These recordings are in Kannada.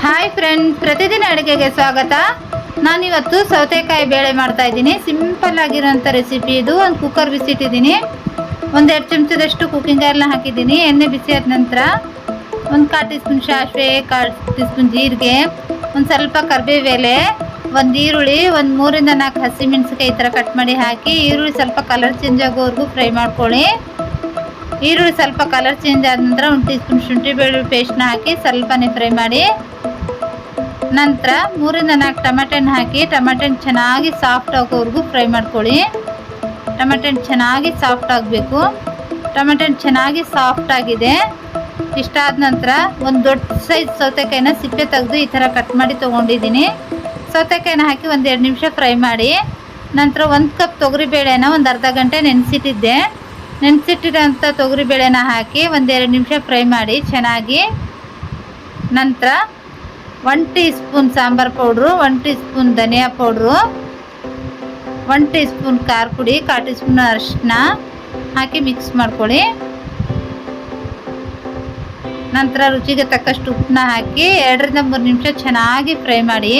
ಹಾಯ್ ಫ್ರೆಂಡ್ಸ್, ಪ್ರತಿದಿನ ಅಡುಗೆಗೆ ಸ್ವಾಗತ. ನಾನಿವತ್ತು ಸೌತೆಕಾಯಿ ಬೇಳೆ ಮಾಡ್ತಾ ಇದ್ದೀನಿ. ಸಿಂಪಲ್ ಆಗಿರೋಂಥ ರೆಸಿಪಿ ಇದು. ಒಂದು ಕುಕ್ಕರ್ ಬಿಸಿಟ್ಟಿದ್ದೀನಿ. 1-2 ಚಮಚದಷ್ಟು ಕುಕ್ಕಿಂಗ್ ಆಯಿಲ್ನ ಹಾಕಿದ್ದೀನಿ. ಎಣ್ಣೆ ಬಿಸಿ ಆದ ನಂತರ 1/4 ಟೀ ಸ್ಪೂನ್ ಸಾಸಿವೆ, 1/4 ಟೀ ಸ್ಪೂನ್ ಜೀರಿಗೆ, ಒಂದು ಸ್ವಲ್ಪ ಕರಿಬೇವು ಎಲೆ, ಒಂದು ಈರುಳ್ಳಿ, ಒಂದು 3-4 ಹಸಿಮೆಣಸಿನಕಾಯಿ ಈ ಥರ ಕಟ್ ಮಾಡಿ ಹಾಕಿ ಈರುಳ್ಳಿ ಸ್ವಲ್ಪ ಕಲರ್ ಚೇಂಜ್ ಆಗೋವರೆಗೂ ಫ್ರೈ ಮಾಡ್ಕೊಳ್ಳಿ. ಈರುಳ್ಳಿ ಸ್ವಲ್ಪ ಕಲರ್ ಚೇಂಜ್ ಆದ ನಂತರ 1 ಟೀ ಸ್ಪೂನ್ ಶುಂಠಿ ಬೆಳ್ಳುಳ್ಳಿ ಪೇಸ್ಟ್ನ ಹಾಕಿ ಸ್ವಲ್ಪನೇ ಫ್ರೈ ಮಾಡಿ ನಂತರ 3-4 ಟೊಮೆಟೊನ ಹಾಕಿ ಟೊಮೆಟೊನ ಚೆನ್ನಾಗಿ ಸಾಫ್ಟ್ ಆಗೋವರೆಗೂ ಫ್ರೈ ಮಾಡ್ಕೊಳ್ಳಿ. ಟೊಮೆಟೊನ ಚೆನ್ನಾಗಿ ಸಾಫ್ಟ್ ಆಗಬೇಕು. ಟೊಮೆಟೊನ ಚೆನ್ನಾಗಿ ಸಾಫ್ಟ್ ಆಗಿದೆ. ಇಷ್ಟಾದ ನಂತರ ಒಂದು ದೊಡ್ಡ ಸೈಜ್ ಸೌತೆಕಾಯಿನ ಸಿಪ್ಪೆ ತೆಗೆದು ಈ ಥರ ಕಟ್ ಮಾಡಿ ತೊಗೊಂಡಿದ್ದೀನಿ. ಸೌತೆಕಾಯಿನ ಹಾಕಿ 1-2 ನಿಮಿಷ ಫ್ರೈ ಮಾಡಿ ನಂತರ 1 ಕಪ್ ತೊಗರಿಬೇಳೆನ ಒಂದು ಅರ್ಧ ಗಂಟೆ ನೆನೆಸಿಟ್ಟಿದ್ದೆ. ನೆನೆಸಿಟ್ಟಿರೋಂಥ ತೊಗರಿಬೇಳೆನ ಹಾಕಿ 1-2 ನಿಮಿಷ ಫ್ರೈ ಮಾಡಿ ಚೆನ್ನಾಗಿ. ನಂತರ 1 teaspoon sambar powder, 1 teaspoon ಧನಿಯಾ ಪೌಡ್ರು, 1 ಟೀ ಸ್ಪೂನ್ ಖಾರ ಪುಡಿ, 1/4 ಟೀ ಸ್ಪೂನ್ ಅರಿಶಿನ ಹಾಕಿ ಮಿಕ್ಸ್ ಮಾಡ್ಕೊಳ್ಳಿ. ನಂತರ ರುಚಿಗೆ ತಕ್ಕಷ್ಟು ಉಪ್ಪನ್ನ ಹಾಕಿ 2-3 ನಿಮಿಷ ಚೆನ್ನಾಗಿ ಫ್ರೈ ಮಾಡಿ.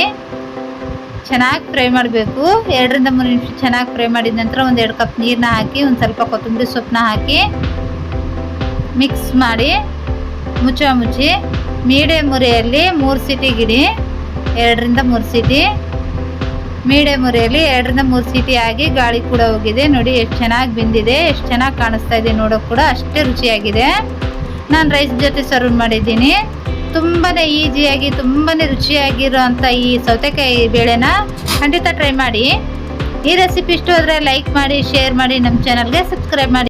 ಚೆನ್ನಾಗಿ ಫ್ರೈ ಮಾಡಬೇಕು. 2-3 ನಿಮಿಷ ಚೆನ್ನಾಗಿ ಫ್ರೈ ಮಾಡಿದ ನಂತರ 1-2 ಕಪ್ ನೀರನ್ನ ಹಾಕಿ ಒಂದು ಸ್ವಲ್ಪ ಕೊತ್ತಂಬರಿ ಸೊಪ್ಪನ್ನ ಹಾಕಿ ಮಿಕ್ಸ್ ಮಾಡಿ ಮುಚ್ಚಿ ಮೀಡಿಯಮ್ ಉರಿಯಲ್ಲಿ 3 ಸೀಟಿಗಿಡಿ. 2-3 ಸೀಟಿ ಮೀಡಿಯಮ್ ಉರಿಯಲ್ಲಿ 2-3 ಸೀಟಿ ಆಗಿ ಗಾಳಿ ಕೂಡ ಹೋಗಿದೆ. ನೋಡಿ ಎಷ್ಟು ಚೆನ್ನಾಗಿ ಬೆಂದಿದೆ, ಎಷ್ಟು ಚೆನ್ನಾಗಿ ಕಾಣಿಸ್ತಾ ಇದೆ. ನೋಡೋಕೆ ಕೂಡ ಅಷ್ಟೇ ರುಚಿಯಾಗಿದೆ. ನಾನು ರೈಸ್ ಜೊತೆ ಸರ್ವ್ ಮಾಡಿದ್ದೀನಿ. ತುಂಬಾ ಈಸಿಯಾಗಿ ತುಂಬಾ ರುಚಿಯಾಗಿರೋ ಅಂಥ ಈ ಸೌತೆಕಾಯಿ ಬೇಳೆನ ಖಂಡಿತ ಟ್ರೈ ಮಾಡಿ. ಈ ರೆಸಿಪಿ ಇಷ್ಟ ಆದರೆ ಲೈಕ್ ಮಾಡಿ, ಶೇರ್ ಮಾಡಿ, ನಮ್ಮ ಚಾನಲ್ಗೆ ಸಬ್ಸ್ಕ್ರೈಬ್ ಮಾಡಿ.